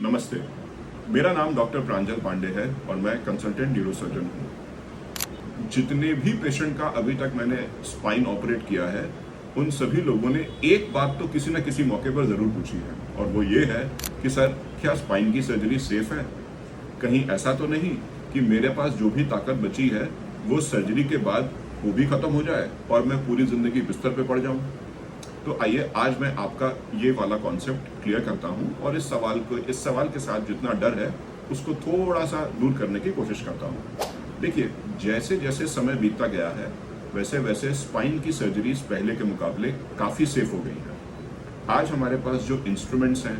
नमस्ते, मेरा नाम डॉक्टर प्रांजल पांडे है और मैं कंसल्टेंट न्यूरोसर्जन हूँ। जितने भी पेशेंट का अभी तक मैंने स्पाइन ऑपरेट किया है, उन सभी लोगों ने एक बात तो किसी न किसी मौके पर ज़रूर पूछी है और वो ये है कि सर, क्या स्पाइन की सर्जरी सेफ है? कहीं ऐसा तो नहीं कि मेरे पास जो भी ताकत बची है वो सर्जरी के बाद वो भी खत्म हो जाए और मैं पूरी ज़िंदगी बिस्तर पे पड़ जाऊँ? तो आइए आज मैं आपका ये वाला कॉन्सेप्ट क्लियर करता हूँ और इस सवाल के साथ जितना डर है उसको थोड़ा सा दूर करने की कोशिश करता हूँ। देखिए, जैसे जैसे समय बीतता गया है वैसे वैसे स्पाइन की सर्जरीज पहले के मुकाबले काफ़ी सेफ हो गई हैं। आज हमारे पास जो इंस्ट्रूमेंट्स हैं,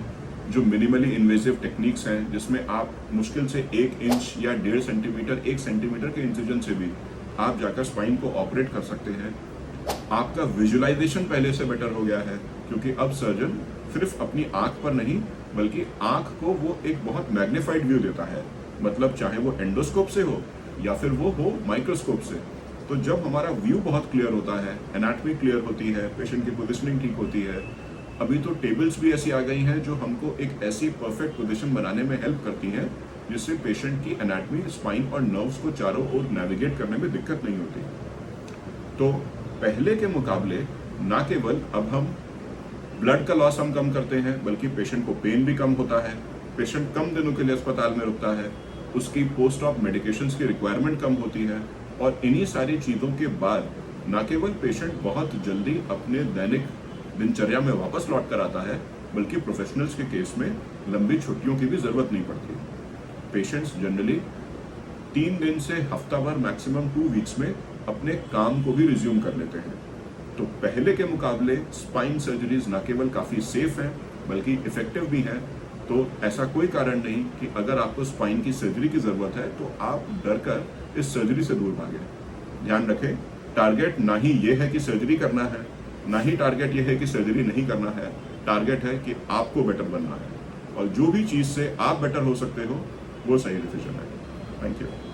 जो मिनिमली इन्वेसिव टेक्निक्स हैं, जिसमें आप मुश्किल से 1 इंच या 1.5 सेंटीमीटर 1 सेंटीमीटर के इंसिजन से भी आप जाकर स्पाइन को ऑपरेट कर सकते हैं। आपका विजुअलाइजेशन पहले से बेटर हो गया है क्योंकि अब सर्जन सिर्फ अपनी आंख पर नहीं बल्कि आंख को वो एक बहुत मैग्नीफाइड व्यू देता है, मतलब चाहे वो एंडोस्कोप से हो या फिर वो हो माइक्रोस्कोप से। तो जब हमारा व्यू बहुत क्लियर होता है, एनाटॉमी क्लियर होती है, पेशेंट की पोजिशनिंग ठीक होती है। अभी तो टेबल्स भी ऐसी आ गई हैं जो हमको एक ऐसी परफेक्ट पोजिशन बनाने में हेल्प करती हैं जिससे पेशेंट की एनाटॉमी, स्पाइन और नर्व्स को चारों ओर नेविगेट करने में दिक्कत नहीं होती। तो पहले के मुकाबले ना केवल अब हम ब्लड का लॉस हम कम करते हैं बल्कि पेशेंट को पेन भी कम होता है, पेशेंट कम दिनों के लिए अस्पताल में रुकता है, उसकी पोस्ट ऑप मेडिकेशंस की रिक्वायरमेंट कम होती है और इन्हीं सारी चीज़ों के बाद ना केवल पेशेंट बहुत जल्दी अपने दैनिक दिनचर्या में वापस लौट कर आता है बल्कि प्रोफेशनल्स के केस में लंबी छुट्टियों की भी ज़रूरत नहीं पड़ती। पेशेंट्स जनरली 3 दिन से हफ्ता भर मैक्सिमम 2 वीक्स में अपने काम को भी रिज्यूम कर लेते हैं। तो पहले के मुकाबले स्पाइन सर्जरीज न केवल काफ़ी सेफ हैं बल्कि इफेक्टिव भी हैं। तो ऐसा कोई कारण नहीं कि अगर आपको स्पाइन की सर्जरी की ज़रूरत है तो आप डर कर इस सर्जरी से दूर भागें। ध्यान रखें, टारगेट ना ही ये है कि सर्जरी करना है, ना ही टारगेट ये है कि सर्जरी नहीं करना है। टारगेट है कि आपको बेटर बनना है और जो भी चीज़ से आप बेटर हो सकते हो वो सही डिसीजन है। Thank you.